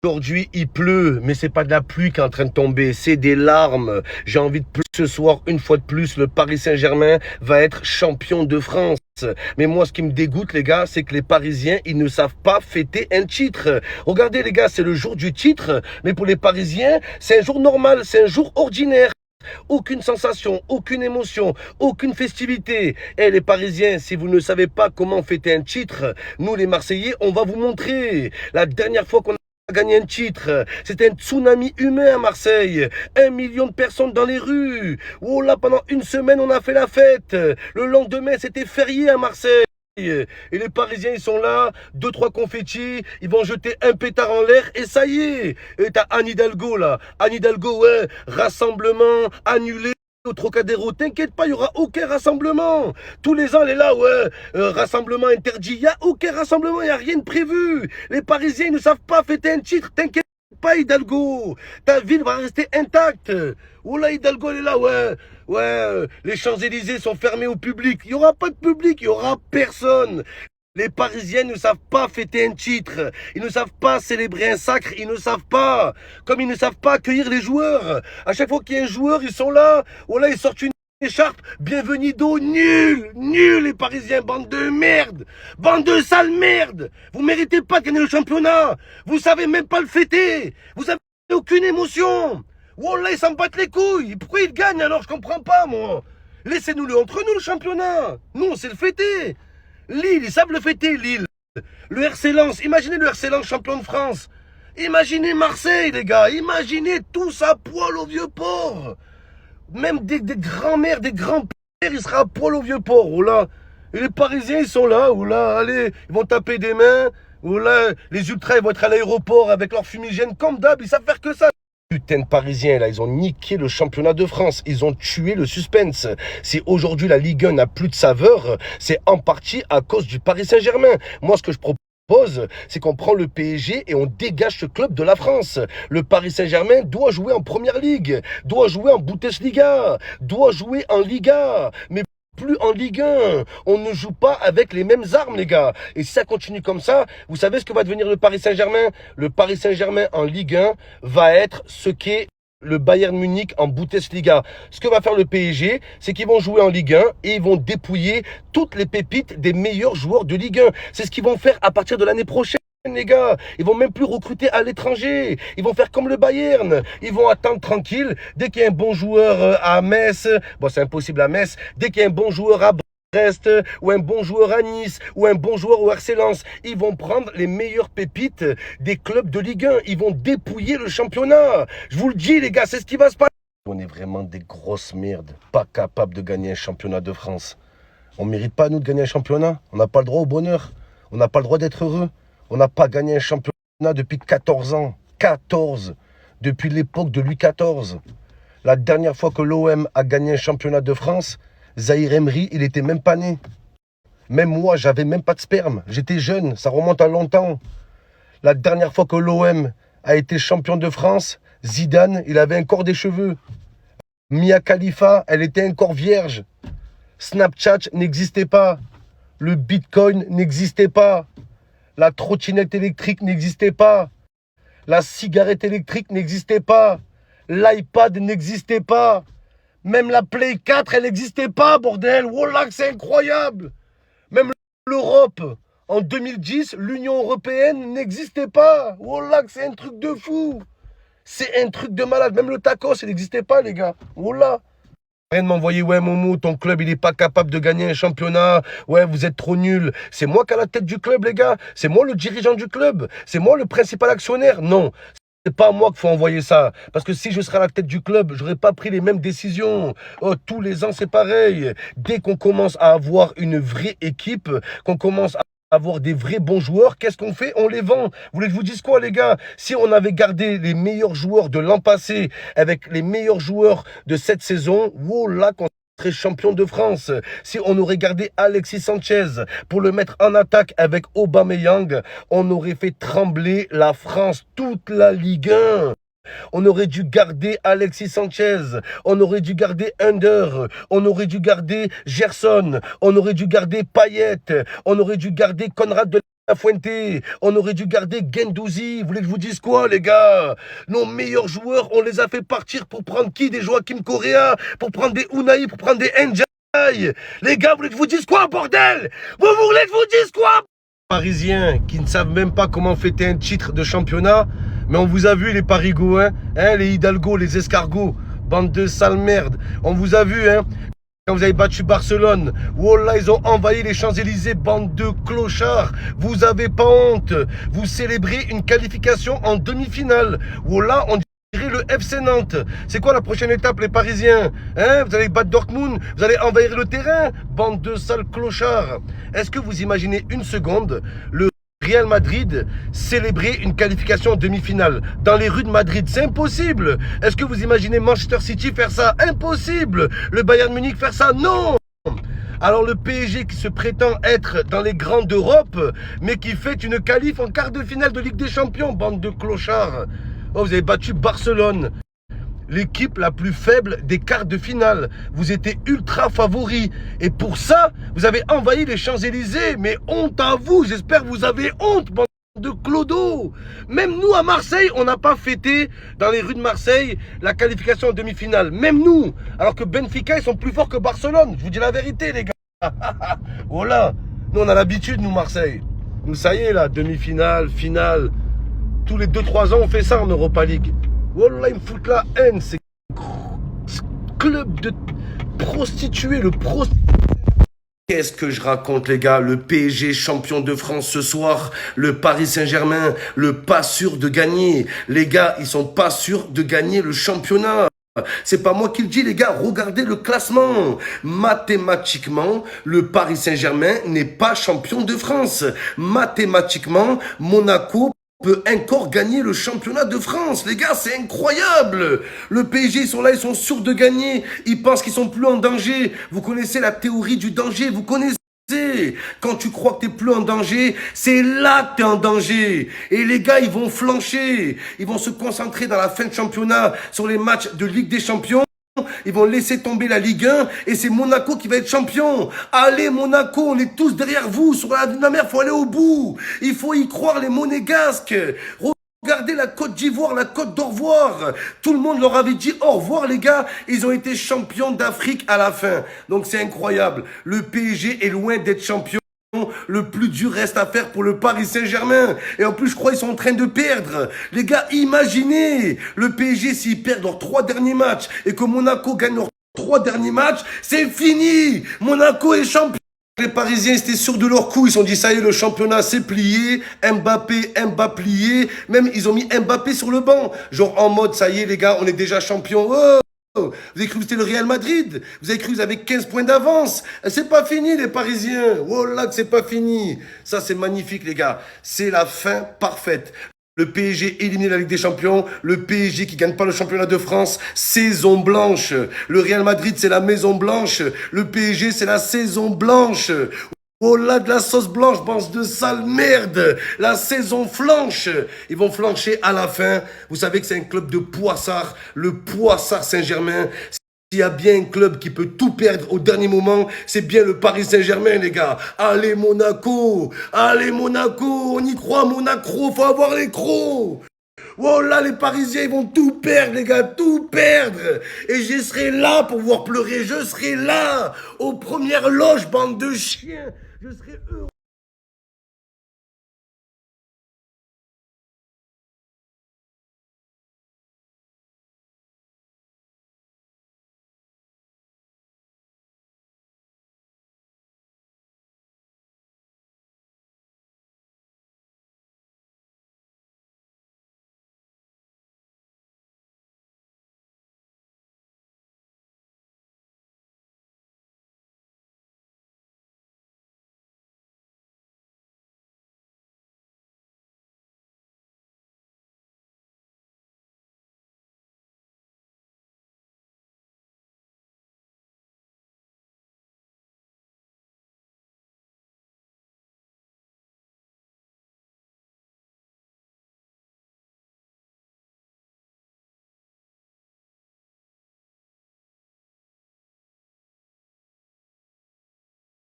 Aujourd'hui, il pleut, mais c'est pas de la pluie qui est en train de tomber, c'est des larmes. J'ai envie de plus ce soir, une fois de plus, le Paris Saint-Germain va être champion de France. Mais moi, ce qui me dégoûte, les gars, c'est que les Parisiens, ils ne savent pas fêter un titre. Regardez, les gars, c'est le jour du titre, mais pour les Parisiens, c'est un jour normal, c'est un jour ordinaire. Aucune sensation, aucune émotion, aucune festivité. Eh les Parisiens, si vous ne savez pas comment fêter un titre, nous les Marseillais, on va vous montrer. La dernière fois qu'on a gagné un titre, c'était un tsunami humain à Marseille. 1 million de personnes dans les rues. Oh là, pendant une semaine, on a fait la fête. Le lendemain, c'était férié à Marseille. Et les Parisiens, ils sont là, deux, trois confettis, ils vont jeter un pétard en l'air et ça y est. Et t'as Anne Hidalgo là. Anne Hidalgo, ouais, rassemblement annulé au Trocadéro. T'inquiète pas, il n'y aura aucun rassemblement. Tous les ans, elle est là, ouais, rassemblement interdit. Il n'y a aucun rassemblement, il n'y a rien de prévu. Les Parisiens, ils ne savent pas fêter un titre, t'inquiète pas Hidalgo. Ta ville va rester intacte. Oh là, Hidalgo, elle est là, ouais. Ouais, les Champs-Élysées sont fermés au public. Il n'y aura pas de public, il n'y aura personne. Les Parisiens ne savent pas fêter un titre. Ils ne savent pas célébrer un sacre. Ils ne savent pas. Comme ils ne savent pas accueillir les joueurs. À chaque fois qu'il y a un joueur, ils sont là. Oh là, ils sortent une écharpe. Bienvenido, nul. Nul, les Parisiens. Bande de merde. Bande de sale merde. Vous méritez pas de gagner le championnat. Vous savez même pas le fêter. Vous avez aucune émotion. Wallah, ils s'en battent les couilles. Pourquoi ils gagnent alors? Je comprends pas, moi. Laissez-nous-le entre nous, le championnat. Nous, on sait le fêter. Lille, ils savent le fêter, Lille. Le RC Lens, imaginez le RC Lens champion de France. Imaginez Marseille, les gars. Imaginez tous à poil au Vieux-Port. Même des grands-mères, des grands-pères, ils seraient à poil au Vieux-Port. Oh là. Et les Parisiens, ils sont là. Oh là, allez, ils vont taper des mains. Oh là, les ultras, ils vont être à l'aéroport avec leur fumigène comme d'hab. Ils savent faire que ça. Putain de Parisiens, là, ils ont niqué le championnat de France. Ils ont tué le suspense. Si aujourd'hui la Ligue 1 n'a plus de saveur, c'est en partie à cause du Paris Saint-Germain. Moi, ce que je propose, c'est qu'on prend le PSG et on dégage ce club de la France. Le Paris Saint-Germain doit jouer en Première Ligue, doit jouer en Bundesliga, doit jouer en Liga. Mais plus en Ligue 1. On ne joue pas avec les mêmes armes, les gars. Et si ça continue comme ça, vous savez ce que va devenir le Paris Saint-Germain? Le Paris Saint-Germain en Ligue 1 va être ce qu'est le Bayern Munich en Bundesliga. Ce que va faire le PSG, c'est qu'ils vont jouer en Ligue 1 et ils vont dépouiller toutes les pépites des meilleurs joueurs de Ligue 1. C'est ce qu'ils vont faire à partir de l'année prochaine. Les gars, ils vont même plus recruter à l'étranger. Ils vont faire comme le Bayern. Ils vont attendre tranquille. Dès qu'il y a un bon joueur à Metz, bon c'est impossible à Metz, dès qu'il y a un bon joueur à Brest, ou un bon joueur à Nice, ou un bon joueur au RC Lens, ils vont prendre les meilleures pépites des clubs de Ligue 1. Ils vont dépouiller le championnat. Je vous le dis les gars, c'est ce qui va se passer. On est vraiment des grosses merdes, pas capables de gagner un championnat de France. On ne mérite pas nous de gagner un championnat. On n'a pas le droit au bonheur. On n'a pas le droit d'être heureux. On n'a pas gagné un championnat depuis 14 ans. 14. Depuis l'époque de Louis XIV. La dernière fois que l'OM a gagné un championnat de France, Zahir Emery, il était même pas né. Même moi, j'avais même pas de sperme. J'étais jeune, ça remonte à longtemps. La dernière fois que l'OM a été champion de France, Zidane, il avait encore des cheveux. Mia Khalifa, elle était encore vierge. Snapchat n'existait pas. Le Bitcoin n'existait pas. La trottinette électrique n'existait pas. La cigarette électrique n'existait pas. L'iPad n'existait pas. Même la Play 4, elle n'existait pas, bordel. Wallah, c'est incroyable. Même l'Europe, en 2010, l'Union européenne n'existait pas. Wallah, c'est un truc de fou. C'est un truc de malade. Même le tacos, il n'existait pas, les gars. Wallah. Rien de m'envoyer, ouais Momo, ton club il n'est pas capable de gagner un championnat, ouais vous êtes trop nuls. C'est moi qui ai la tête du club les gars, c'est moi le dirigeant du club, c'est moi le principal actionnaire. Non, c'est pas à moi qu'il faut envoyer ça, parce que si je serais à la tête du club, j'aurais pas pris les mêmes décisions. Oh, tous les ans c'est pareil. Dès qu'on commence à avoir une vraie équipe, qu'on commence à avoir des vrais bons joueurs, qu'est-ce qu'on fait? On les vend. Vous voulez que je vous dise quoi, les gars? Si on avait gardé les meilleurs joueurs de l'an passé avec les meilleurs joueurs de cette saison, wow, là, qu'on serait champion de France. Si on aurait gardé Alexis Sanchez pour le mettre en attaque avec Aubameyang, on aurait fait trembler la France, toute la Ligue 1. On aurait dû garder Alexis Sanchez, on aurait dû garder Under, on aurait dû garder Gerson, on aurait dû garder Payet, on aurait dû garder Conrad de Fuente, on aurait dû garder Guendouzi. Vous voulez que je vous dise quoi, les gars? Nos meilleurs joueurs, on les a fait partir pour prendre qui? Des Joachim Correa, pour prendre des Unai, pour prendre des Ndiaye. Les gars, vous voulez que je vous dise quoi, bordel? Vous voulez que je vous dise quoi? Parisiens qui ne savent même pas comment fêter un titre de championnat, mais on vous a vu les parigots, hein, les Hidalgo, les escargots, bande de sales merdes. On vous a vu, hein. Quand vous avez battu Barcelone, Wallah, ils ont envahi les Champs-Élysées, bande de clochards. Vous avez pas honte. Vous célébrez une qualification en demi-finale. Wallah, on dirait le FC Nantes. C'est quoi la prochaine étape, les Parisiens? Hein, vous allez battre Dortmund, vous allez envahir le terrain, bande de sales clochards. Est-ce que vous imaginez une seconde le Real Madrid célébrer une qualification en demi-finale dans les rues de Madrid? C'est impossible. Est-ce que vous imaginez Manchester City faire ça? Impossible. Le Bayern Munich faire ça? Non. Alors le PSG qui se prétend être dans les grands d'Europe, mais qui fait une qualif en quart de finale de Ligue des Champions, bande de clochards. Oh, vous avez battu Barcelone, l'équipe la plus faible des quarts de finale. Vous étiez ultra favori. Et pour ça, vous avez envahi les Champs-Élysées. Mais honte à vous. J'espère que vous avez honte, bande de clodo. Même nous, à Marseille, on n'a pas fêté dans les rues de Marseille la qualification en demi-finale. Même nous. Alors que Benfica, ils sont plus forts que Barcelone. Je vous dis la vérité, les gars. Voilà. Nous, on a l'habitude, nous, Marseille. Nous, ça y est, là, demi-finale, finale. Tous les 2-3 ans, on fait ça en Europa League. Wallah, ils me foutent la haine, ces clubs de prostituées, le prostitué. Qu'est-ce que je raconte, les gars? Le PSG champion de France ce soir, le Paris Saint-Germain, le pas sûr de gagner. Les gars, ils sont pas sûrs de gagner le championnat. C'est pas moi qui le dis, les gars. Regardez le classement. Mathématiquement, le Paris Saint-Germain n'est pas champion de France. Mathématiquement, Monaco peut encore gagner le championnat de France. Les gars, c'est incroyable. Le PSG, ils sont là, ils sont sûrs de gagner. Ils pensent qu'ils sont plus en danger. Vous connaissez la théorie du danger, vous connaissez. Quand tu crois que t'es plus en danger, c'est là que t'es en danger. Et les gars, ils vont flancher. Ils vont se concentrer dans la fin de championnat sur les matchs de Ligue des Champions. Ils vont laisser tomber la Ligue 1 et c'est Monaco qui va être champion. Allez Monaco, on est tous derrière vous. Sur la mer, il faut aller au bout. Il faut y croire, les Monégasques. Regardez la Côte d'Ivoire, la Côte d'Au-revoir. Tout le monde leur avait dit au revoir, les gars. Ils ont été champions d'Afrique à la fin. Donc c'est incroyable. Le PSG est loin d'être champion. Le plus dur reste à faire pour le Paris Saint-Germain. Et en plus, je crois qu'ils sont en train de perdre. Les gars, imaginez le PSG s'ils perdent leurs 3 derniers matchs et que Monaco gagne leurs 3 derniers matchs, c'est fini. Monaco est champion. Les Parisiens étaient sûrs de leur coup. Ils se sont dit, ça y est, le championnat c'est plié. Mbappé plié. Même, ils ont mis Mbappé sur le banc. Genre en mode, ça y est, les gars, on est déjà champion. Oh, vous avez cru que c'était le Real Madrid? Vous avez cru que vous avez 15 points d'avance? C'est pas fini, les Parisiens. Oh là, que c'est pas fini. Ça, c'est magnifique, les gars. C'est la fin parfaite. Le PSG éliminé de la Ligue des Champions. Le PSG qui gagne pas le championnat de France. Saison blanche. Le Real Madrid, c'est la maison blanche. Le PSG, c'est la saison blanche. Oh là, de la sauce blanche, bande de sale merde. La saison flanche. Ils vont flancher à la fin. Vous savez que c'est un club de poissards. Le Poissard Saint-Germain. S'il y a bien un club qui peut tout perdre au dernier moment, c'est bien le Paris Saint-Germain, les gars. Allez, Monaco. Allez, Monaco. On y croit, Monaco. Faut avoir les crocs. Oh là, les Parisiens, ils vont tout perdre, les gars, tout perdre. Et je serai là pour voir pleurer. Je serai là, aux premières loges, bande de chiens. Je serai heureux.